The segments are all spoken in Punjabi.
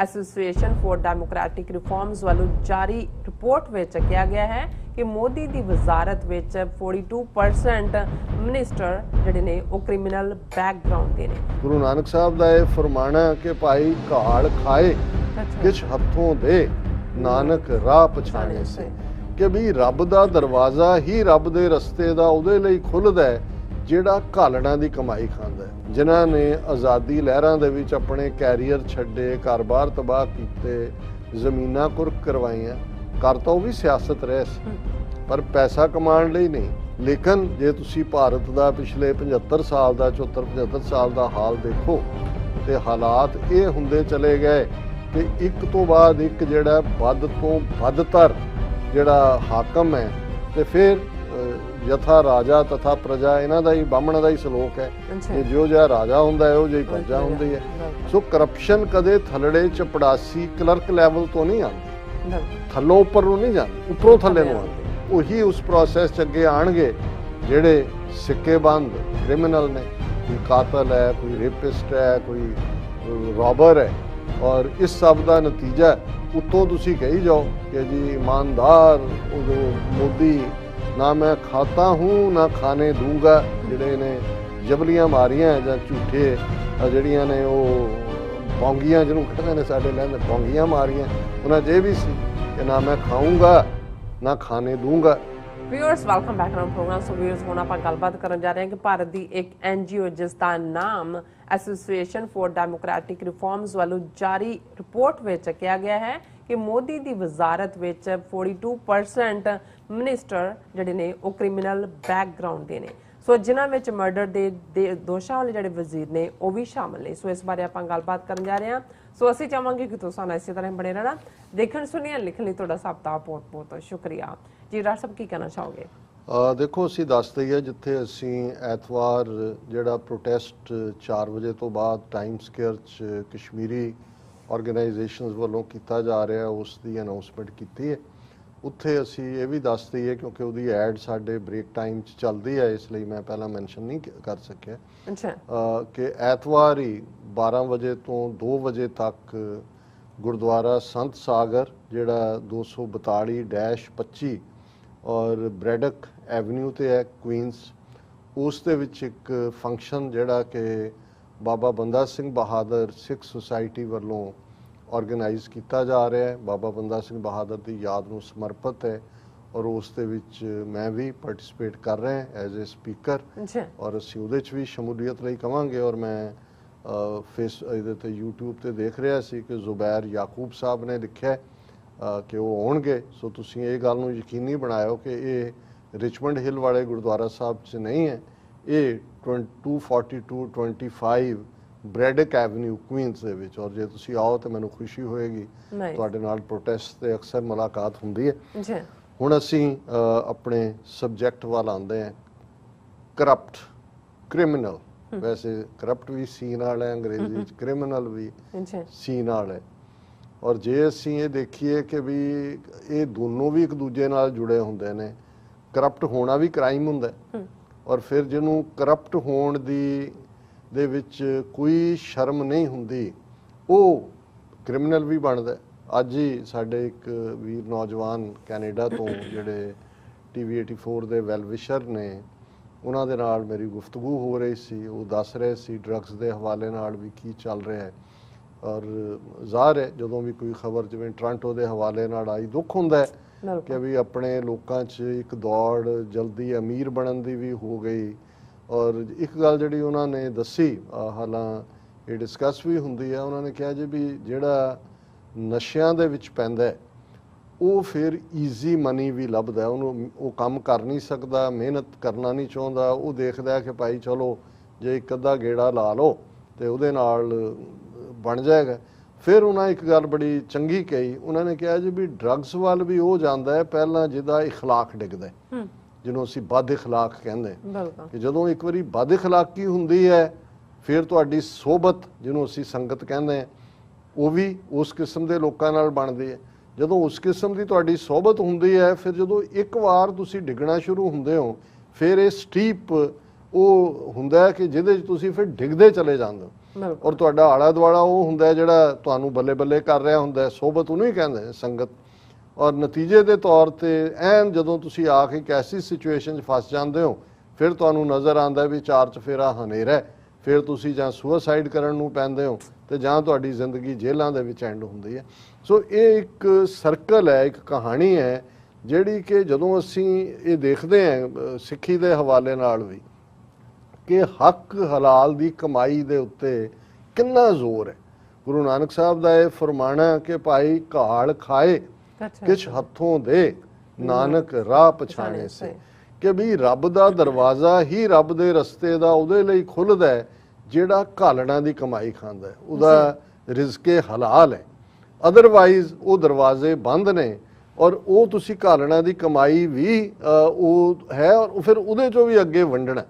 ਐਸੋਸੀਏਸ਼ਨ ਫॉर ਡੈਮੋਕ੍ਰੈਟਿਕ ਰਿਫਾਰਮਸ ਵੱਲੋਂ ਜਾਰੀ ਰਿਪੋर्ट ਵਿੱਚ ਕਿਹਾ ਗਿਆ ਹੈ कि मोदी ਦੀ ਵਜ਼ਾਰਤ ਵਿੱਚ 42% ਮਿਨਿਸਟਰ ਜਿਹੜੇ ਨੇ ਉਹ ਕ੍ਰਿਮੀਨਲ ਬੈਕਗ੍ਰਾਉਂਡ ਦੇ ਨੇ। ਗੁਰੂ ਨਾਨਕ ਸਾਹਿਬ ਦਾ ਇਹ ਫਰਮਾਨਾ ਕਿ ਭਾਈ ਘਾਲ ਖਾਏ ਕਿਛ ਹੱਥੋਂ ਦੇ ਨਾਨਕ ਰਾਹ ਪਛਾਣੇ ਸੇ, ਕਿ ਵੀ ਰੱਬ ਦਾ ਦਰਵਾਜ਼ਾ ਹੀ ਰੱਬ ਦੇ ਰਸਤੇ ਦਾ ਉਹਦੇ ਲਈ ਖੁੱਲਦਾ ਹੈ ਜਿਹੜਾ ਘਾਲਣਾ ਦੀ ਕਮਾਈ ਖਾਂਦਾ ਹੈ। ਜਿਨ੍ਹਾਂ ਨੇ ਆਜ਼ਾਦੀ ਲਹਿਰਾਂ ਦੇ ਵਿੱਚ ਆਪਣੇ ਕੈਰੀਅਰ ਛੱਡੇ, ਘਰ-ਬਾਰ ਤਬਾਹ ਕੀਤੇ, ਜ਼ਮੀਨਾਂ ਕੁਰਕ ਕਰਵਾਈਆਂ, ਕਰ ਤਾਂ ਉਹ ਵੀ ਸਿਆਸਤ ਰਹੇ ਸੀ ਪਰ ਪੈਸਾ ਕਮਾਉਣ ਲਈ ਨਹੀਂ। ਲੇਕਿਨ ਜੇ ਤੁਸੀਂ ਭਾਰਤ ਦਾ ਪਿਛਲੇ 75 ਸਾਲ ਦਾ 74-75 ਸਾਲ ਦਾ ਹਾਲ ਦੇਖੋ ਤੇ ਹਾਲਾਤ ਇਹ ਹੁੰਦੇ ਚਲੇ ਗਏ ਕਿ ਇੱਕ ਤੋਂ ਬਾਅਦ ਇੱਕ ਜਿਹੜਾ ਵੱਧ ਤੋਂ ਵੱਧਤਰ ਜਿਹੜਾ ਹਾਕਮ ਹੈ ਤੇ ਫਿਰ ਯਥਾ ਰਾਜਾ ਤਥਾ ਪ੍ਰਜਾ, ਇਹਨਾਂ ਦਾ ਹੀ ਬਾਹਮਣਾਂ ਦਾ ਹੀ ਸਲੋਕ ਹੈ ਕਿ ਜੋ ਜਿਹਾ ਰਾਜਾ ਹੁੰਦਾ ਹੈ ਉਹ ਜਿਹੀ ਪ੍ਰਜਾ ਹੁੰਦੀ ਹੈ। ਸੋ ਕਰਪਸ਼ਨ ਕਦੇ ਥੱਲੜੇ ਚਪੜਾਸੀ ਕਲਰਕ ਲੈਵਲ ਤੋਂ ਨਹੀਂ ਆਉਂਦੀ, ਥੱਲੋਂ ਉੱਪਰ ਨੂੰ ਨਹੀਂ ਜਾਂਦੇ, ਉੱਪਰੋਂ ਥੱਲੇ ਨੂੰ ਆਉਂਦੇ। ਉਹੀ ਉਸ ਪ੍ਰੋਸੈਸ 'ਚ ਅੱਗੇ ਆਣਗੇ ਜਿਹੜੇ ਸਿੱਕੇਬੰਦ ਕ੍ਰਿਮੀਨਲ ਨੇ, ਕੋਈ ਕਾਤਲ ਹੈ, ਕੋਈ ਰੇਪਿਸਟ ਹੈ, ਕੋਈ ਰੋਬਰ ਹੈ। ਔਰ ਇਸ ਸਭ ਦਾ ਨਤੀਜਾ ਉੱਤੋਂ ਤੁਸੀਂ ਕਹੀ ਜਾਓ ਕਿ ਜੀ ईमानदार मोदी ना मैं खाता हूँ ना खाने दूंगा, ਜਿਹੜੇ ਨੇ ਜਬਲੀਆਂ ਮਾਰੀਆਂ ਜਾਂ ਝੂਠੇ ਜਿਹੜੀਆਂ ਨੇ ਉਹ ਬੌਂਗੀਆਂ ਜਿਹਨੂੰ ਕਹਿੰਦੇ ਨੇ ਸਾਡੇ ਲਹਿੰਦੇ ਬੌਂਗੀਆਂ ਮਾਰੀਆਂ, ਉਹਨਾਂ 'ਚ ਇਹ ਵੀ ਸੀ ਕਿ ਨਾ ਮੈਂ ਖਾਊਂਗਾ ਨਾ ਖਾਣੇ ਦੂੰਗਾ। Viewers welcome back to program. So viewers ਹੁਣ ਆਪਾਂ ਗੱਲਬਾਤ ਕਰਨ ਜਾ ਰਹੇ ਹਾਂ ਕਿ ਭਾਰਤ ਦੀ ਇੱਕ NGO ਜਿਸ ਦਾ ਨਾਮ ਐਸੋਸੀਏਸ਼ਨ ਫॉर ਡੈਮੋਕ੍ਰੈਟਿਕ ਰਿਫਾਰਮਸ ਵੱਲੋਂ ਜਾਰੀ ਰਿਪੋर्ट ਵਿੱਚ ਕਿਹਾ ਗਿਆ ਹੈ ਕਿ ਮੋਦੀ ਦੀ ਵਜ਼ਾਰਤ ਵਿੱਚ 42% ਮਿਨਿਸਟਰ ਜਿਹੜੇ ਨੇ ਉਹ ਕ੍ਰਿਮੀਨਲ ਬੈਕਗ੍ਰਾਉਂਡ ਦੇ ਨੇ। ਸੋ ਜਿਨ੍ਹਾਂ ਵਿੱਚ ਮਰਡਰ ਦੇ ਦੋਸ਼ਾਂ ਵਾਲੇ ਜਿਹੜੇ ਵਜ਼ੀਰ ਨੇ ਉਹ ਵੀ ਸ਼ਾਮਲ ਨੇ। ਸੋ ਇਸ ਬਾਰੇ ਆਪਾਂ ਗੱਲਬਾਤ ਕਰਨ ਜਾ ਰਹੇ ਹਾਂ। ਸੋ ਅਸੀਂ ਚਾਹਾਂਗੇ ਕਿ ਤੁਸੀਂ ਸਾਨੂੰ ਇਸੇ ਤਰ੍ਹਾਂ ਬਣੇ ਰਹਿਣਾ। ਦੇਖਣ ਸੁਣੀਆਂ ਲਿਖਣ ਲਈ ਤੁਹਾਡਾ ਸਭ ਦਾ ਬਹੁਤ ਬਹੁਤ ਸ਼ੁਕਰੀਆ ਜੀ। ਡਾਕਟਰ ਸਾਹਿਬ ਕੀ ਕਹਿਣਾ ਚਾਹੋਗੇ? ਦੇਖੋ ਅਸੀਂ ਦੱਸ ਦਈਏ ਜਿੱਥੇ ਅਸੀਂ ਐਤਵਾਰ ਜਿਹੜਾ ਪ੍ਰੋਟੈਸਟ 4 ਵਜੇ ਤੋਂ ਬਾਅਦ ਟਾਈਮ ਸਕੁਏਅਰ 'ਚ ਕਸ਼ਮੀਰੀ ਆਰਗੇਨਾਈਜੇਸ਼ਨਸ ਵੱਲੋਂ ਕੀਤਾ ਜਾ ਰਿਹਾ ਉਸ ਦੀ ਅਨਾਉਂਸਮੈਂਟ ਕੀਤੀ ਹੈ। ਉੱਥੇ ਅਸੀਂ ਇਹ ਵੀ ਦੱਸ ਦਈਏ ਕਿਉਂਕਿ ਉਹਦੀ ਐਡ ਸਾਡੇ ਬ੍ਰੇਕ ਟਾਈਮ 'ਚ ਚੱਲਦੀ ਹੈ, ਇਸ ਲਈ ਮੈਂ ਪਹਿਲਾਂ ਮੈਂਸ਼ਨ ਨਹੀਂ ਕਰ ਸਕਿਆ ਕਿ ਐਤਵਾਰ ਹੀ 12 ਵਜੇ ਤੋਂ 2 ਵਜੇ ਤੱਕ ਗੁਰਦੁਆਰਾ ਸੰਤ ਸਾਗਰ ਜਿਹੜਾ 242-25 ਔਰ ਬ੍ਰੈਡਕ ਐਵਨਿਊ ਤੇ ਹੈ ਕੁਈਨਸ, ਉਸ ਦੇ ਵਿੱਚ ਇੱਕ ਫੰਕਸ਼ਨ ਜਿਹੜਾ ਕਿ ਬਾਬਾ ਬੰਦਾ ਸਿੰਘ ਬਹਾਦਰ ਸਿੱਖ ਸੁਸਾਇਟੀ ਵੱਲੋਂ ਆਰਗੇਨਾਈਜ਼ ਕੀਤਾ ਜਾ ਰਿਹਾ ਹੈ। ਬਾਬਾ ਬੰਦਾ ਸਿੰਘ ਬਹਾਦਰ ਦੀ ਯਾਦ ਨੂੰ ਸਮਰਪਿਤ ਹੈ ਔਰ ਉਸ ਦੇ ਵਿੱਚ ਮੈਂ ਵੀ ਪਾਰਟਿਸਿਪੇਟ ਕਰ ਰਿਹਾ ਐਜ਼ ਏ ਸਪੀਕਰ ਔਰ ਅਸੀਂ ਉਹਦੇ 'ਚ ਵੀ ਸ਼ਮੂਲੀਅਤ ਲਈ ਕਵਾਂਗੇ। ਔਰ ਮੈਂ ਇਹਦੇ 'ਤੇ YouTube 'ਤੇ ਦੇਖ ਰਿਹਾ ਸੀ ਕਿ ਜ਼ੁਬੈਰ ਯਾਕੂਬ ਸਾਹਿਬ ਨੇ ਲਿਖਿਆ ਕਿ ਉਹ ਆਉਣਗੇ। ਸੋ ਤੁਸੀਂ ਇਹ ਗੱਲ ਨੂੰ ਯਕੀਨੀ ਬਣਾਇਓ ਕਿ ਇਹ ਰਿਚਮੰਡ ਹਿੱਲ ਵਾਲੇ ਗੁਰਦੁਆਰਾ ਸਾਹਿਬ 'ਚ ਨਹੀਂ ਹੈ, ਇਹ 242-25 ਬ੍ਰੈਡਕ ਐਵਨਿਊ ਕੁਈਨਸ ਦੇ ਵਿੱਚ। ਔਰ ਜੇ ਤੁਸੀਂ ਆਓ ਤਾਂ ਮੈਨੂੰ ਖੁਸ਼ੀ ਹੋਏਗੀ, ਤੁਹਾਡੇ ਨਾਲ ਪ੍ਰੋਟੈਸਟ 'ਤੇ ਅਕਸਰ ਮੁਲਾਕਾਤ ਹੁੰਦੀ ਹੈ। ਹੁਣ ਅਸੀਂ ਆਪਣੇ ਸਬਜੈਕਟ ਵੱਲ ਆਉਂਦੇ ਹਾਂ, ਕਰਪਟ ਕ੍ਰਿਮੀਨਲ। ਵੈਸੇ ਕਰਪਟ ਵੀ ਸੀ ਨਾਲ ਹੈ, ਅੰਗਰੇਜ਼ੀ 'ਚ ਕ੍ਰਿਮੀਨਲ ਵੀ ਸੀ ਨਾਲ ਹੈ। ਔਰ ਜੇ ਅਸੀਂ ਇਹ ਦੇਖੀਏ ਕਿ ਵੀ ਇਹ ਦੋਨੋਂ ਵੀ ਇੱਕ ਦੂਜੇ ਨਾਲ ਜੁੜੇ ਹੁੰਦੇ ਨੇ, ਕਰਪਟ ਹੋਣਾ ਵੀ ਕ੍ਰਾਈਮ ਹੁੰਦਾ ਔਰ ਫਿਰ ਜਿਹਨੂੰ ਕਰਪਟ ਹੋਣ ਦੇ ਵਿੱਚ ਕੋਈ ਸ਼ਰਮ ਨਹੀਂ ਹੁੰਦੀ ਉਹ ਕ੍ਰਿਮੀਨਲ ਵੀ ਬਣਦਾ। ਅੱਜ ਹੀ ਸਾਡੇ ਇੱਕ ਵੀਰ ਨੌਜਵਾਨ ਕੈਨੇਡਾ ਤੋਂ ਜਿਹੜੇ TV84 ਦੇ ਵੈਲਵਿਸ਼ਰ ਨੇ, ਉਹਨਾਂ ਦੇ ਨਾਲ ਮੇਰੀ ਗੁਫ਼ਤਗੂ ਹੋ ਰਹੀ ਸੀ। ਉਹ ਦੱਸ ਰਹੇ ਸੀ ਡਰੱਗਸ ਦੇ ਹਵਾਲੇ ਨਾਲ ਵੀ ਕੀ ਚੱਲ ਰਿਹਾ ਹੈ। ਔਰ ਜ਼ਾਹਰ ਹੈ ਜਦੋਂ ਵੀ ਕੋਈ ਖਬਰ ਜਿਵੇਂ ਟੋਰਾਂਟੋ ਦੇ ਹਵਾਲੇ ਨਾਲ ਆਈ, ਦੁੱਖ ਹੁੰਦਾ ਹੈ ਕਿ ਵੀ ਆਪਣੇ ਲੋਕਾਂ 'ਚ ਇੱਕ ਦੌੜ ਜਲਦੀ ਅਮੀਰ ਬਣਨ ਦੀ ਵੀ ਹੋ ਗਈ। ਔਰ ਇੱਕ ਗੱਲ ਜਿਹੜੀ ਉਹਨਾਂ ਨੇ ਦੱਸੀ, ਹਾਲਾਂ ਇਹ ਡਿਸਕਸ ਵੀ ਹੁੰਦੀ ਹੈ, ਉਹਨਾਂ ਨੇ ਕਿਹਾ ਜੀ ਵੀ ਜਿਹੜਾ ਨਸ਼ਿਆਂ ਦੇ ਵਿੱਚ ਪੈਂਦਾ ਉਹ ਫਿਰ ਈਜ਼ੀ ਮਨੀ ਵੀ ਲੱਭਦਾ, ਉਹਨੂੰ ਉਹ ਕੰਮ ਕਰ ਨਹੀਂ ਸਕਦਾ, ਮਿਹਨਤ ਕਰਨਾ ਨਹੀਂ ਚਾਹੁੰਦਾ, ਉਹ ਦੇਖਦਾ ਕਿ ਭਾਈ ਚਲੋ ਜੇ ਇੱਕ ਅੱਧਾ ਗੇੜਾ ਲਾ ਲਓ ਤੇ ਉਹਦੇ ਨਾਲ ਬਣ ਜਾਏਗਾ। ਫਿਰ ਉਹਨਾਂ ਇੱਕ ਗੱਲ ਬੜੀ ਚੰਗੀ ਕਹੀ, ਉਹਨਾਂ ਨੇ ਕਿਹਾ ਜੀ ਵੀ ਡਰੱਗਸ ਵੱਲ ਵੀ ਉਹ ਜਾਂਦਾ ਹੈ ਪਹਿਲਾਂ ਜਿਹਦਾ ਇਖਲਾਕ ਡਿੱਗਦਾ, ਜਿਹਨੂੰ ਅਸੀਂ ਬਦ ਇਖਲਾਕ ਕਹਿੰਦੇ ਕਿ ਜਦੋਂ ਇੱਕ ਵਾਰੀ ਬਦ ਇਖਲਾਕੀ ਹੁੰਦੀ ਹੈ ਫਿਰ ਤੁਹਾਡੀ ਸੋਬਤ ਜਿਹਨੂੰ ਅਸੀਂ ਸੰਗਤ ਕਹਿੰਦੇ ਹਾਂ ਉਹ ਵੀ ਉਸ ਕਿਸਮ ਦੇ ਲੋਕਾਂ ਨਾਲ ਬਣਦੀ ਹੈ। ਜਦੋਂ ਉਸ ਕਿਸਮ ਦੀ ਤੁਹਾਡੀ ਸੋਬਤ ਹੁੰਦੀ ਹੈ ਫਿਰ ਜਦੋਂ ਇੱਕ ਵਾਰ ਤੁਸੀਂ ਡਿੱਗਣਾ ਸ਼ੁਰੂ ਹੁੰਦੇ ਹੋ ਫਿਰ ਇਹ ਸਟੀਪ ਉਹ ਹੁੰਦਾ ਕਿ ਜਿਹਦੇ 'ਚ ਤੁਸੀਂ ਫਿਰ ਡਿੱਗਦੇ ਚਲੇ ਜਾਂਦੇ ਹੋ। ਔਰ ਤੁਹਾਡਾ ਆਲਾ ਦੁਆਲਾ ਉਹ ਹੁੰਦਾ ਜਿਹੜਾ ਤੁਹਾਨੂੰ ਬੱਲੇ ਬੱਲੇ ਕਰ ਰਿਹਾ ਹੁੰਦਾ, ਸੋਬਤ ਉਹਨੂੰ ਹੀ ਕਹਿੰਦੇ ਨੇ, ਸੰਗਤ। ਔਰ ਨਤੀਜੇ ਦੇ ਤੌਰ ਤੇ ਐਨ ਜਦੋਂ ਤੁਸੀਂ ਆ ਕੇ ਇੱਕ ਐਸੀ ਸਿਚੁਏਸ਼ਨ 'ਚ ਫਸ ਜਾਂਦੇ ਹੋ, ਫਿਰ ਤੁਹਾਨੂੰ ਨਜ਼ਰ ਆਉਂਦਾ ਵੀ ਚਾਰ ਚਫੇਰਾ ਹਨੇਰਾ, ਫਿਰ ਤੁਸੀਂ ਜਾਂ ਸੁਸਾਈਡ ਕਰਨ ਨੂੰ ਪੈਂਦੇ ਹੋ ਤੇ ਜਾਂ ਤੁਹਾਡੀ ਜ਼ਿੰਦਗੀ ਜੇਲ੍ਹਾਂ ਦੇ ਵਿੱਚ ਐਂਡ ਹੁੰਦੀ ਹੈ। ਸੋ ਇਹ ਇੱਕ ਸਰਕਲ ਹੈ, ਇੱਕ ਕਹਾਣੀ ਹੈ ਜਿਹੜੀ ਕਿ ਜਦੋਂ ਅਸੀਂ ਇਹ ਦੇਖਦੇ ਹਾਂ ਸਿੱਖੀ ਦੇ ਹਵਾਲੇ ਨਾਲ ਵੀ ਕਿ ਹੱਕ ਹਲਾਲ ਦੀ ਕਮਾਈ ਦੇ ਉੱਤੇ ਕਿੰਨਾ ਜ਼ੋਰ ਹੈ। ਗੁਰੂ ਨਾਨਕ ਸਾਹਿਬ ਦਾ ਇਹ ਫਰਮਾਨਾ ਕਿ ਭਾਈ ਘਾਲ ਖਾਏ ਕਿਛ ਹੱਥੋਂ ਦੇ, ਨਾਨਕ ਰਾਹ ਪਛਾਣੇ ਸੇ, ਕਿ ਵੀ ਰੱਬ ਦਾ ਦਰਵਾਜ਼ਾ ਹੀ ਰੱਬ ਦੇ ਰਸਤੇ ਦਾ ਉਹਦੇ ਲਈ ਖੁੱਲਦਾ ਹੈ ਜਿਹੜਾ ਘਾਲਣਾ ਦੀ ਕਮਾਈ ਖਾਂਦਾ ਹੈ, ਉਹਦਾ ਰਿਜ਼ਕੇ ਹਲਾਲ ਹੈ। ਅਦਰਵਾਈਜ਼ ਉਹ ਦਰਵਾਜ਼ੇ ਬੰਦ ਨੇ ਔਰ ਉਹ ਤੁਸੀਂ ਘਾਲਣਾ ਦੀ ਕਮਾਈ ਵੀ ਉਹ ਹੈ ਔਰ ਫਿਰ ਉਹਦੇ ਚੋਂ ਵੀ ਅੱਗੇ ਵੰਡਣਾ।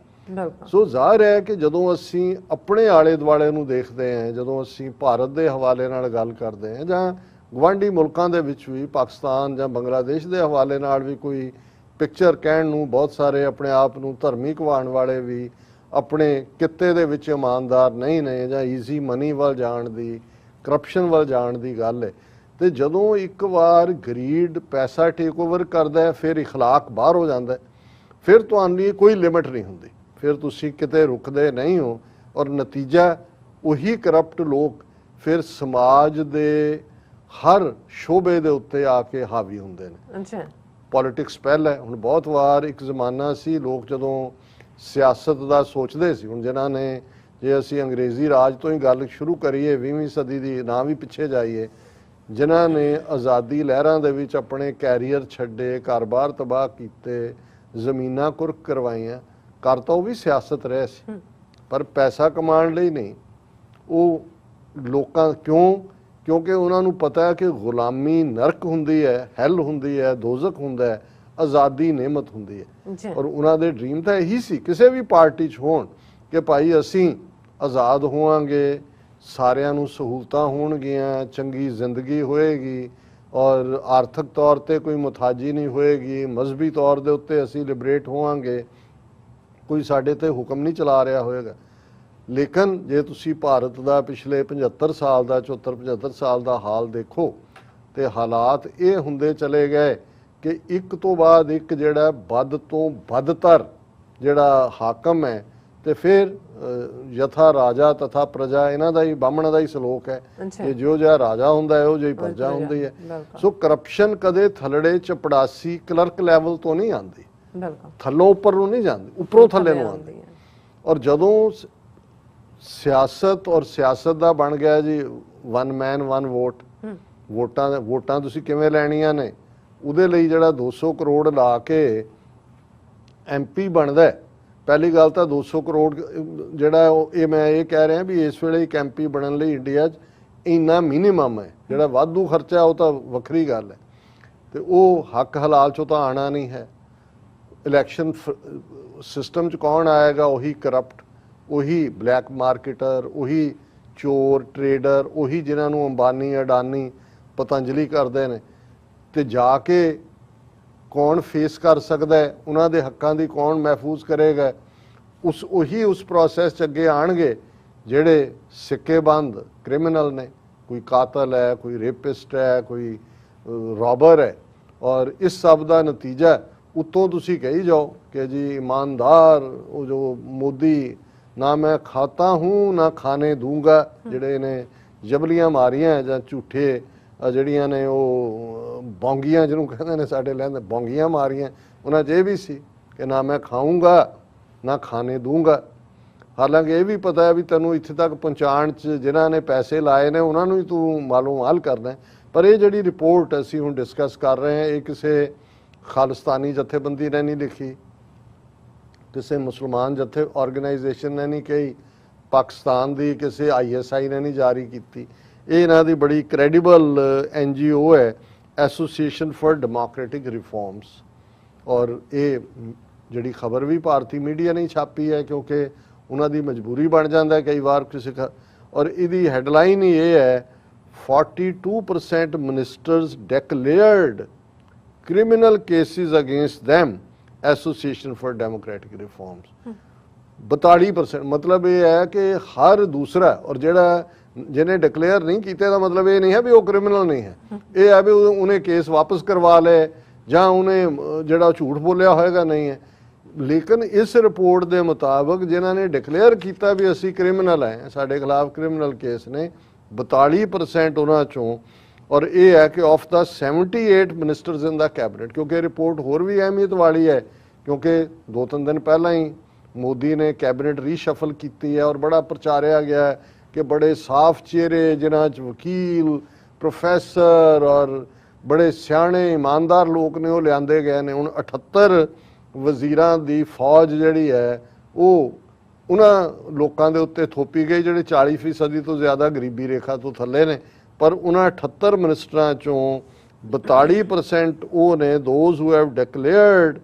ਸੋ ਜ਼ਾਹਿਰ ਹੈ ਕਿ ਜਦੋਂ ਅਸੀਂ ਆਪਣੇ ਆਲੇ ਦੁਆਲੇ ਨੂੰ ਦੇਖਦੇ ਹਾਂ, ਜਦੋਂ ਅਸੀਂ ਭਾਰਤ ਦੇ ਹਵਾਲੇ ਨਾਲ ਗੱਲ ਕਰਦੇ ਹਾਂ ਜਾਂ ਗਵਾਂਢੀ ਮੁਲਕਾਂ ਦੇ ਵਿੱਚ ਵੀ, ਪਾਕਿਸਤਾਨ ਜਾਂ ਬੰਗਲਾਦੇਸ਼ ਦੇ ਹਵਾਲੇ ਨਾਲ ਵੀ ਕੋਈ ਪਿਕਚਰ ਕਹਿਣ ਨੂੰ ਬਹੁਤ ਸਾਰੇ ਆਪਣੇ ਆਪ ਨੂੰ ਧਰਮੀ ਕਹਾਉਣ ਵਾਲੇ ਵੀ ਆਪਣੇ ਕਿੱਤੇ ਦੇ ਵਿੱਚ ਇਮਾਨਦਾਰ ਨਹੀਂ ਨੇ ਜਾਂ ਈਜ਼ੀ ਮਨੀ ਵੱਲ ਜਾਣ ਦੀ, ਕਰਪਸ਼ਨ ਵੱਲ ਜਾਣ ਦੀ ਗੱਲ ਹੈ। ਤੇ ਜਦੋਂ ਇੱਕ ਵਾਰ ਗਰੀਡ ਪੈਸਾ ਟੇਕ ਓਵਰ ਕਰਦਾ ਹੈ, ਫਿਰ ਇਖਲਾਕ ਬਾਹਰ ਹੋ ਜਾਂਦਾ ਹੈ, ਫਿਰ ਤੁਹਾਨੂੰ ਕੋਈ ਲਿਮਿਟ ਨਹੀਂ ਹੁੰਦੀ, ਫਿਰ ਤੁਸੀਂ ਕਿਤੇ ਰੁਕਦੇ ਨਹੀਂ ਹੋ ਔਰ ਨਤੀਜਾ ਉਹੀ ਕਰਪਟ ਲੋਕ ਫਿਰ ਸਮਾਜ ਦੇ ਹਰ ਸ਼ੋਬੇ ਦੇ ਉੱਤੇ ਆ ਕੇ ਹਾਵੀ ਹੁੰਦੇ ਨੇ। ਅੱਛਾ, ਪੋਲਿਟਿਕਸ ਪਹਿਲਾਂ, ਹੁਣ ਬਹੁਤ ਵਾਰ ਇੱਕ ਜ਼ਮਾਨਾ ਸੀ ਲੋਕ ਜਦੋਂ ਸਿਆਸਤ ਦਾ ਸੋਚਦੇ ਸੀ, ਹੁਣ ਜਿਨ੍ਹਾਂ ਨੇ, ਜੇ ਅਸੀਂ ਅੰਗਰੇਜ਼ੀ ਰਾਜ ਤੋਂ ਹੀ ਗੱਲ ਸ਼ੁਰੂ ਕਰੀਏ 20ਵੀਂ ਸਦੀ ਦੀ, ਨਾ ਵੀ ਪਿੱਛੇ ਜਾਈਏ, ਜਿਨ੍ਹਾਂ ਨੇ ਆਜ਼ਾਦੀ ਲਹਿਰਾਂ ਦੇ ਵਿੱਚ ਆਪਣੇ ਕੈਰੀਅਰ ਛੱਡੇ, ਘਰ-ਬਾਰ ਤਬਾਹ ਕੀਤੇ, ਜ਼ਮੀਨਾਂ ਕੁਰਕ ਕਰਵਾਈਆਂ, ਕਰ ਤਾਂ ਉਹ ਵੀ ਸਿਆਸਤ ਰਹੇ ਸੀ ਪਰ ਪੈਸਾ ਕਮਾਉਣ ਲਈ ਨਹੀਂ। ਉਹ ਲੋਕਾਂ ਕਿਉਂਕਿ ਉਹਨਾਂ ਨੂੰ ਪਤਾ ਹੈ ਕਿ ਗੁਲਾਮੀ ਨਰਕ ਹੁੰਦੀ ਹੈ, ਹੈਲ ਹੁੰਦੀ ਹੈ, ਦੋਜ਼ਖ ਹੁੰਦਾ ਹੈ, ਆਜ਼ਾਦੀ ਨਿਮਤ ਹੁੰਦੀ ਹੈ। ਔਰ ਉਹਨਾਂ ਦੇ ਡ੍ਰੀਮ ਤਾਂ ਇਹੀ ਸੀ ਕਿਸੇ ਵੀ ਪਾਰਟੀ 'ਚ ਹੋਣ ਕਿ ਭਾਈ ਅਸੀਂ ਆਜ਼ਾਦ ਹੋਵਾਂਗੇ, ਸਾਰਿਆਂ ਨੂੰ ਸਹੂਲਤਾਂ ਹੋਣਗੀਆਂ, ਚੰਗੀ ਜ਼ਿੰਦਗੀ ਹੋਏਗੀ ਔਰ ਆਰਥਿਕ ਤੌਰ ਤੇ ਕੋਈ ਮੁਤਾਜੀ ਨਹੀਂ ਹੋਏਗੀ, ਮਜ਼ਹਬੀ ਤੌਰ ਦੇ ਉੱਤੇ ਅਸੀਂ ਲਿਬਰੇਟ ਹੋਵਾਂਗੇ, ਕੋਈ ਸਾਡੇ ਤੇ ਹੁਕਮ ਨਹੀਂ ਚਲਾ ਰਿਹਾ ਹੋਏਗਾ। ਲੇਕਿਨ ਜੇ ਤੁਸੀਂ ਭਾਰਤ ਦਾ ਪਿਛਲੇ 75 ਸਾਲ ਦਾ 74-75 ਸਾਲ ਦਾ ਹਾਲ ਦੇਖੋ ਤੇ ਹਾਲਾਤ ਇਹ ਹੁੰਦੇ ਚਲੇ ਗਏ ਕਿ ਇੱਕ ਤੋਂ ਬਾਅਦ ਇੱਕ ਜਿਹੜਾ ਵੱਧ ਤੋਂ ਵੱਧਤਰ ਜਿਹੜਾ ਹਾਕਮ ਹੈ ਤੇ ਫਿਰ ਯਥਾ ਰਾਜਾ ਤਥਾ ਪ੍ਰਜਾ, ਇਹਨਾਂ ਦਾ ਹੀ ਬਾਹਮਣਾ ਦਾ ਹੀ ਸਲੋਕ ਹੈ ਕਿ ਜੋ ਜਿਹਾ ਰਾਜਾ ਹੁੰਦਾ ਹੈ ਉਹ ਜਿਹੀ ਪ੍ਰਜਾ ਹੁੰਦੀ ਹੈ। ਸੋ ਕਰਪਸ਼ਨ ਕਦੇ ਥੱਲੜੇ ਚਪੜਾਸੀ ਕਲਰਕ ਲੈਵਲ ਤੋਂ ਨਹੀਂ ਆਉਂਦੀ, ਥੱਲੋਂ ਉੱਪਰ ਨੂੰ ਨਹੀਂ ਜਾਂਦੀ, ਉੱਪਰੋਂ ਥੱਲੇ ਨੂੰ ਆਉਂਦੀ। ਔਰ ਜਦੋਂ ਸਿਆਸਤ ਔਰ ਸਿਆਸਤ ਦਾ ਬਣ ਗਿਆ ਜੀ ਵਨ ਮੈਨ ਵਨ ਵੋਟ, ਵੋਟਾਂ ਤੁਸੀਂ ਕਿਵੇਂ ਲੈਣੀਆਂ ਨੇ, ਉਹਦੇ ਲਈ ਜਿਹੜਾ 200 ਕਰੋੜ ਲਾ ਕੇ MP ਬਣਦਾ, ਪਹਿਲੀ ਗੱਲ ਤਾਂ 200 ਕਰੋੜ ਜਿਹੜਾ ਇਹ ਮੈਂ ਇਹ ਕਹਿ ਰਿਹਾ ਵੀ ਇਸ ਵੇਲੇ ਇੱਕ MP ਬਣਨ ਲਈ ਇੰਡੀਆ 'ਚ ਇੰਨਾ ਮਿਨੀਮਮ ਹੈ, ਜਿਹੜਾ ਵਾਧੂ ਖਰਚਾ ਉਹ ਤਾਂ ਵੱਖਰੀ ਗੱਲ ਹੈ ਤੇ ਉਹ ਹੱਕ ਹਲਾਲ 'ਚੋਂ ਤਾਂ ਆਉਣਾ ਨਹੀਂ ਹੈ। ਇਲੈਕਸ਼ਨ ਸਿਸਟਮ 'ਚ ਕੌਣ ਆਏਗਾ? ਉਹੀ ਕਰਪਟ, ਉਹੀ ਬਲੈਕ ਮਾਰਕੀਟਰ, ਉਹੀ ਚੋਰ ਟਰੇਡਰ, ਉਹੀ ਜਿਨ੍ਹਾਂ ਨੂੰ ਅੰਬਾਨੀ ਅਡਾਨੀ ਪਤੰਜਲੀ ਕਰਦੇ ਨੇ। ਤੇ ਜਾ ਕੇ ਕੌਣ ਫੇਸ ਕਰ ਸਕਦਾ ਹੈ, ਉਹਨਾਂ ਦੇ ਹੱਕਾਂ ਦੀ ਕੌਣ ਮਹਿਫੂਜ਼ ਕਰੇਗਾ? ਉਹੀ ਉਸ ਪ੍ਰੋਸੈਸ 'ਚ ਅੱਗੇ ਆਣਗੇ ਜਿਹੜੇ ਸਿੱਕੇਬੰਦ ਕ੍ਰਿਮੀਨਲ ਨੇ, ਕੋਈ ਕਾਤਲ ਹੈ, ਕੋਈ ਰੇਪਿਸਟ ਹੈ, ਕੋਈ ਰੋਬਰ ਹੈ। ਔਰ ਇਸ ਸਭ ਦਾ ਨਤੀਜਾ ਉੱਤੋਂ ਤੁਸੀਂ ਕਹੀ ਜਾਓ ਕਿ ਜੀ ईमानदार ਉਹ ਜੋ ਮੋਦੀ ਨਾ ਮੈਂ ਖਾਤਾ ਹੂੰ ਨਾ ਖਾਣੇ ਦੂੰਗਾ, ਜਿਹੜੇ ਨੇ ਜਬਲੀਆਂ ਮਾਰੀਆਂ ਜਾਂ ਝੂਠੇ ਜਿਹੜੀਆਂ ਨੇ ਉਹ ਬੌਂਗੀਆਂ ਜਿਹਨੂੰ ਕਹਿੰਦੇ ਨੇ ਸਾਡੇ ਲਹਿੰਦੇ, ਬੌਂਗੀਆਂ ਮਾਰੀਆਂ, ਉਹਨਾਂ 'ਚ ਇਹ ਵੀ ਸੀ ਕਿ ਨਾ ਮੈਂ ਖਾਊਂਗਾ ਨਾ ਖਾਣੇ ਦੂੰਗਾ। ਹਾਲਾਂਕਿ ਇਹ ਵੀ ਪਤਾ ਹੈ ਵੀ ਤੈਨੂੰ ਇੱਥੇ ਤੱਕ ਪਹੁੰਚਾਉਣ 'ਚ ਜਿਨ੍ਹਾਂ ਨੇ ਪੈਸੇ ਲਾਏ ਨੇ ਉਹਨਾਂ ਨੂੰ ਹੀ ਤੂੰ ਮਾਲੋ ਮਾਲ ਕਰਦਾ। ਪਰ ਇਹ ਜਿਹੜੀ ਰਿਪੋਰਟ ਅਸੀਂ ਹੁਣ ਡਿਸਕਸ ਕਰ ਰਹੇ ਹਾਂ ਇਹ ਕਿਸੇ ਖਾਲਿਸਤਾਨੀ ਜਥੇਬੰਦੀ ਨੇ ਨਹੀਂ ਲਿਖੀ, ਕਿਸੇ ਮੁਸਲਮਾਨ ਜਥੇ ਆਰਗੇਨਾਈਜੇਸ਼ਨ ਨੇ ਨਹੀਂ ਕਹੀ, ਪਾਕਿਸਤਾਨ ਦੀ ਕਿਸੇ ISI ਨੇ ਨਹੀਂ ਜਾਰੀ ਕੀਤੀ। ਇਹ ਇਹਨਾਂ ਦੀ ਬੜੀ ਕ੍ਰੈਡੀਬਲ NGO ਹੈ, ਐਸੋਸੀਏਸ਼ਨ ਫॉर ਡੈਮੋਕ੍ਰੈਟਿਕ ਰਿਫਾਰਮਸ। ਔਰ ਇਹ ਜਿਹੜੀ ਖਬਰ ਵੀ ਭਾਰਤੀ ਮੀਡੀਆ ਨੇ ਛਾਪੀ ਹੈ ਕਿਉਂਕਿ ਉਹਨਾਂ ਦੀ ਮਜਬੂਰੀ ਬਣ ਜਾਂਦਾ ਕਈ ਵਾਰ ਕਿਸੇ ਔਰ ਇਹਦੀ ਹੈਡਲਾਈਨ ਹੀ ਇਹ ਹੈ 42% ministers declared criminal cases against them, Association for Democratic Reforms। 42%। मतलब ये है कि हर दूसरा, और ਜਿਹੜਾ ਜਿਹਨੇ ਡਿਕਲੇਅਰ ਨਹੀਂ ਕੀਤੇ ਦਾ ਮਤਲਬ ਇਹ ਨਹੀਂ ਹੈ ਵੀ ਉਹ ਕ੍ਰਿਮੀਨਲ ਨਹੀਂ ਹੈ, ਇਹ ਹੈ ਵੀ ਉਹਨੇ ਕੇਸ ਵਾਪਸ ਕਰਵਾ ਲਏ ਜਾਂ ਉਹਨੇ ਜਿਹੜਾ ਝੂਠ ਬੋਲਿਆ ਹੋਏਗਾ ਨਹੀਂ ਹੈ। ਲੇਕਿਨ ਇਸ ਰਿਪੋਰਟ ਦੇ ਮੁਤਾਬਕ ਜਿਨ੍ਹਾਂ ਨੇ ਡਿਕਲੇਅਰ ਕੀਤਾ ਵੀ ਅਸੀਂ ਕ੍ਰਿਮੀਨਲ ਹੈ, ਸਾਡੇ ਖਿਲਾਫ ਕ੍ਰਿਮੀਨਲ ਕੇਸ ਨੇ, 42% ਉਹਨਾਂ ਚੋਂ। ਔਰ ਇਹ ਹੈ ਕਿ of the 78 ministers in the cabinet, ਕਿਉਂਕਿ ਰਿਪੋਰਟ ਹੋਰ ਵੀ ਅਹਿਮੀਅਤ ਵਾਲੀ ਹੈ ਕਿਉਂਕਿ 2-3 ਦਿਨ ਪਹਿਲਾਂ ਹੀ ਮੋਦੀ ਨੇ ਕੈਬਨਿਟ ਰੀਸ਼ਫਲ ਕੀਤੀ ਹੈ ਔਰ ਬੜਾ ਪ੍ਰਚਾਰਿਆ ਗਿਆ ਹੈ ਕਿ ਬੜੇ ਸਾਫ਼ ਚਿਹਰੇ ਜਿਨ੍ਹਾਂ 'ਚ ਵਕੀਲ, ਪ੍ਰੋਫੈਸਰ ਔਰ ਬੜੇ ਸਿਆਣੇ ਇਮਾਨਦਾਰ ਲੋਕ ਨੇ ਉਹ ਲਿਆਂਦੇ ਗਏ ਨੇ। ਹੁਣ 78 ਵਜ਼ੀਰਾਂ ਦੀ ਫੌਜ ਜਿਹੜੀ ਹੈ ਉਹ ਉਹਨਾਂ ਲੋਕਾਂ ਦੇ ਉੱਤੇ ਥੋਪੀ ਗਈ ਜਿਹੜੇ 40% ਤੋਂ ਜ਼ਿਆਦਾ ਗਰੀਬੀ ਰੇਖਾ ਤੋਂ ਥੱਲੇ ਨੇ, ਪਰ ਉਹਨਾਂ 78 ਮਿਨਿਸਟਰਾਂ ਚੋਂ 42% ਉਹ ਨੇ those who have declared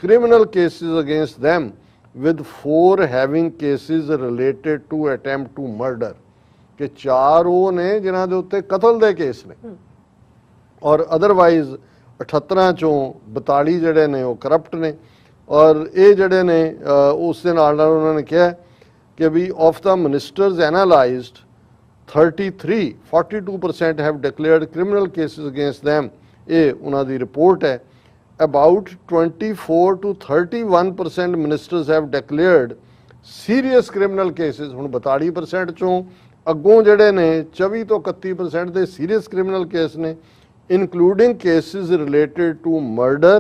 criminal cases against them with 4 having cases related to attempt to murder, ਕਿ 4 ਉਹ ਨੇ ਜਿਨ੍ਹਾਂ ਦੇ ਉੱਤੇ ਕਤਲ ਦੇ ਕੇਸ ਨੇ ਔਰ ਅਦਰਵਾਈਜ਼ 78 ਚੋਂ 42 ਜਿਹੜੇ ਨੇ ਉਹ ਕਰਪਟ ਨੇ। ਔਰ ਇਹ ਜਿਹੜੇ ਨੇ ਉਸ ਦੇ ਨਾਲ ਨਾਲ ਉਹਨਾਂ ਨੇ ਕਿਹਾ ਕਿ ਵੀ of the ministers analysed 42% have declared criminal cases against them, ਇਹ ਉਹਨਾਂ ਦੀ ਰਿਪੋਰਟ ਹੈ। About 24 to 31% ministers have declared serious criminal cases, ਹੁਣ 42% ਚੋਂ ਅੱਗੋਂ ਜਿਹੜੇ ਨੇ 24 ਤੋਂ 31% ਦੇ ਸੀਰੀਅਸ ਕ੍ਰਿਮੀਨਲ ਕੇਸ ਨੇ, including cases related to murder,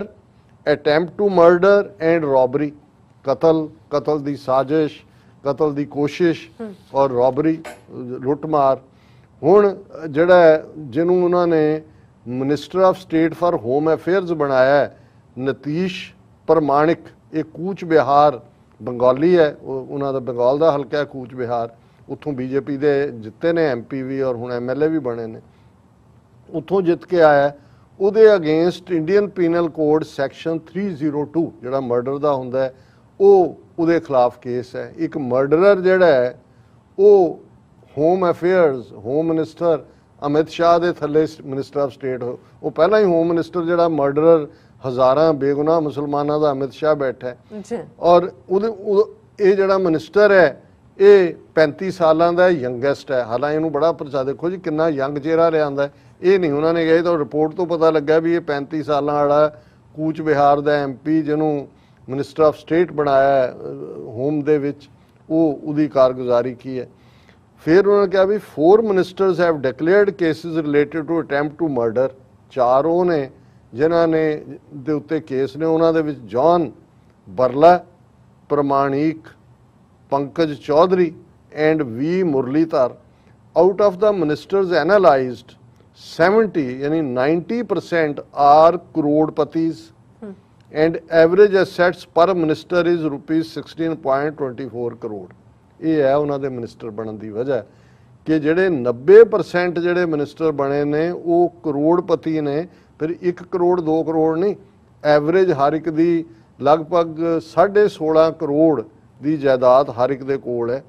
attempt to murder and robbery, ਕਤਲ ਦੀ ਸਾਜ਼ਿਸ਼, ਕਤਲ ਦੀ ਕੋਸ਼ਿਸ਼ ਔਰ ਰੋਬਰੀ, ਲੁੱਟਮਾਰ। ਹੁਣ ਜਿਹੜਾ ਜਿਹਨੂੰ ਉਹਨਾਂ ਨੇ minister of state for home affairs ਬਣਾਇਆ ਹੈ, ਨਤੀਸ਼ ਪ੍ਰਮਾਣਿਕ, ਇਹ ਕੂਚ ਬਿਹਾਰ ਬੰਗਾਲੀ ਹੈ, ਉਹਨਾਂ ਦਾ ਬੰਗਾਲ ਦਾ ਹਲਕਾ ਹੈ ਕੂਚ ਬਿਹਾਰ, ਉੱਥੋਂ ਬੀਜੇਪੀ ਦੇ ਜਿੱਤੇ ਨੇ ਐਮਪੀ ਵੀ ਔਰ ਹੁਣ ਐਮਐਲਏ ਵੀ ਬਣੇ ਨੇ, ਉੱਥੋਂ ਜਿੱਤ ਕੇ ਆਇਆ। ਉਹਦੇ against Indian penal code section 302 ਜਿਹੜਾ ਮਰਡਰ ਦਾ ਹੁੰਦਾ ਹੈ ਉਹ ਉਹਦੇ ਖਿਲਾਫ ਕੇਸ ਹੈ। ਇੱਕ ਮਰਡਰਰ ਜਿਹੜਾ ਹੈ ਉਹ home affairs, home minister Amit Shah ਦੇ ਥੱਲੇ ਮਿਨਿਸਟਰ ਆਫ ਸਟੇਟ, ਉਹ ਪਹਿਲਾਂ ਹੀ ਹੋਮ ਮਿਨਿਸਟਰ ਜਿਹੜਾ ਮਰਡਰਰ ਹਜ਼ਾਰਾਂ ਬੇਗੁਨਾਹ ਮੁਸਲਮਾਨਾਂ ਦਾ ਅਮਿਤ ਸ਼ਾਹ ਬੈਠਾ ਹੈ। ਔਰ ਇਹ ਜਿਹੜਾ ਮਿਨਿਸਟਰ ਹੈ ਇਹ 35 ਸਾਲਾਂ ਦਾ ਯੰਗੈਸਟ ਹੈ। ਹਾਲਾਂਕਿ ਇਹਨੂੰ ਬੜਾ ਪ੍ਰਚਾਰ, ਦੇਖੋ ਜੀ ਕਿੰਨਾ ਯੰਗ ਚਿਹਰਾ ਲਿਆਂਦਾ, ਇਹ ਨਹੀਂ ਉਹਨਾਂ ਨੇ ਗਏ ਤਾਂ ਰਿਪੋਰਟ ਤੋਂ ਪਤਾ ਲੱਗਾ ਵੀ ਇਹ 35 ਸਾਲਾਂ ਵਾਲਾ ਕੂਚ ਬਿਹਾਰ ਦਾ ਐਮਪੀ ਜਿਹਨੂੰ ਮਿਨਿਸਟਰ ਆਫ ਸਟੇਟ ਬਣਾਇਆ ਹੋਮ ਦੇ ਵਿੱਚ, ਉਹਦੀ ਕਾਰਗੁਜ਼ਾਰੀ ਕੀ ਹੈ। ਫਿਰ ਉਹਨਾਂ ਨੇ ਕਿਹਾ ਵੀ 4 ministers have declared cases related to attempt to murder, 4 ਉਹ ਨੇ ਜਿਨ੍ਹਾਂ ਨੇ ਦੇ ਉੱਤੇ ਕੇਸ ਨੇ। ਉਹਨਾਂ ਦੇ ਵਿੱਚ John Barla, Pramanik, Pankaj Chaudhary and V Muralidhar. Out of the ministers analysed 70 यानी 90% are crorepati's and average assets per minister is rupees 16.24 crore. ਇਹ ਹੈ ਉਹਨਾਂ ਦੇ ਮਿਨਿਸਟਰ ਬਣਨ ਦੀ ਵਜ੍ਹਾ ਕਿ ਜਿਹੜੇ 90% ਜਿਹੜੇ ਮਿਨਿਸਟਰ ਬਣੇ ਨੇ ਉਹ ਕਰੋੜਪਤੀ ਨੇ। ਫਿਰ 1 ਕਰੋੜ 2 ਕਰੋੜ ਨਹੀਂ, ਐਵਰੇਜ ਹਰ ਇੱਕ ਦੀ ਲਗਭਗ 16.5 ਕਰੋੜ ਦੀ ਜਾਇਦਾਦ ਹਰ ਇੱਕ ਦੇ ਕੋਲ ਹੈ।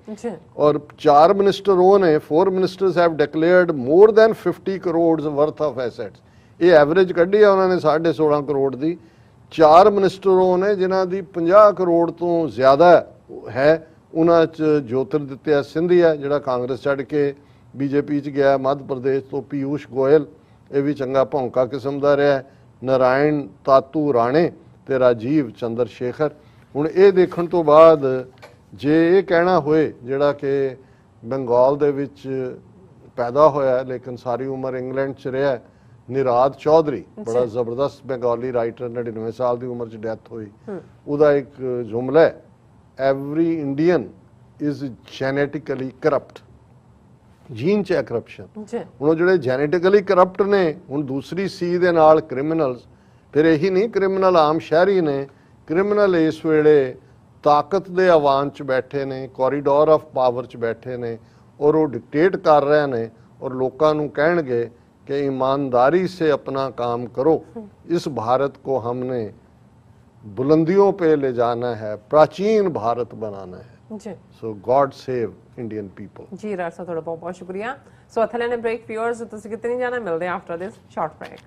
ਔਰ 4 ਮਿਨਿਸਟਰ ਉਹ ਨੇ, 4 ministers have declared more than 50 crores worth of assets. ਇਹ ਐਵਰੇਜ ਕੱਢੀ ਆ ਉਹਨਾਂ ਨੇ 16.5 ਕਰੋੜ ਦੀ। 4 ਮਿਨਿਸਟਰ ਉਹ ਨੇ ਜਿਨ੍ਹਾਂ ਦੀ 50 ਕਰੋੜ ਤੋਂ ਜ਼ਿਆਦਾ ਹੈ। ਉਹਨਾਂ 'ਚ ਜੋਤਿਰਦਿੱਤਿਆ ਸਿੰਧੀਆ ਜਿਹੜਾ ਕਾਂਗਰਸ ਛੱਡ ਕੇ ਬੀਜੇਪੀ 'ਚ ਗਿਆ, ਮੱਧ ਪ੍ਰਦੇਸ਼ ਤੋਂ ਪੀਯੂਸ਼ ਗੋਇਲ, ਇਹ ਵੀ ਚੰਗਾ ਭੌਂਕਾ ਕਿਸਮ ਦਾ ਰਿਹਾ, ਨਾਰਾਇਣ ਤਾਤੂ ਰਾਣੇ ਤੇ ਰਾਜੀਵ ਚੰਦਰ ਸ਼ੇਖਰ। ਹੁਣ ਇਹ ਦੇਖਣ ਤੋਂ ਬਾਅਦ ਜੇ ਇਹ ਕਹਿਣਾ ਹੋਏ ਜਿਹੜਾ ਕਿ ਬੰਗਾਲ ਦੇ ਵਿੱਚ ਪੈਦਾ ਹੋਇਆ ਲੇਕਿਨ ਸਾਰੀ ਉਮਰ ਇੰਗਲੈਂਡ 'ਚ ਰਿਹਾ, ਨਿਰਾਦ ਚੌਧਰੀ, ਬੜਾ ਜ਼ਬਰਦਸਤ ਬੰਗਾਲੀ ਰਾਈਟਰ, 99 ਸਾਲ ਦੀ ਉਮਰ 'ਚ ਡੈਥ ਹੋਈ, ਉਹਦਾ ਇੱਕ ਜੁਮਲਾ ਹੈ, every Indian is genetically corrupt. Jean 'ਚ ਹੈ ਕਰਪਸ਼ਨ। ਹੁਣ ਉਹ ਜਿਹੜੇ ਜੈਨੇਟਿਕਲੀ ਕਰਪਟ ਨੇ, ਹੁਣ ਦੂਸਰੀ ਸੀ ਦੇ ਨਾਲ ਕ੍ਰਿਮੀਨਲਸ, ਫਿਰ ਇਹੀ ਨਹੀਂ ਕ੍ਰਿਮੀਨਲ ਆਮ ਸ਼ਹਿਰੀ ਨੇ, ਕ੍ਰਿਮੀਨਲ ਇਸ ਵੇਲੇ ਤਾਕਤ ਦੇ ਆਵਾਨ 'ਚ ਬੈਠੇ ਨੇ, ਕੋਰੀਡੋਰ ਆਫ ਪਾਵਰ 'ਚ ਬੈਠੇ ਨੇ ਔਰ ਉਹ ਡਿਕਟੇਟ ਕਰ ਰਹੇ ਨੇ ਔਰ ਲੋਕਾਂ ਨੂੰ ਕਹਿਣਗੇ कि ईमानदारी से अपना काम करो, इस भारत को हमने बुलंदियों पे ले जाना है, प्राचीन भारत बनाना है। सो गॉड सेव इंडियन पीपल। जी राज साहब, थोड़ा बहुत शुक्रिया। सो अथले ने ब्रेक व्यूअर्स, तुसी कितनी जाना मिलते हैं आफ्टर दिस शॉर्ट ब्रेक।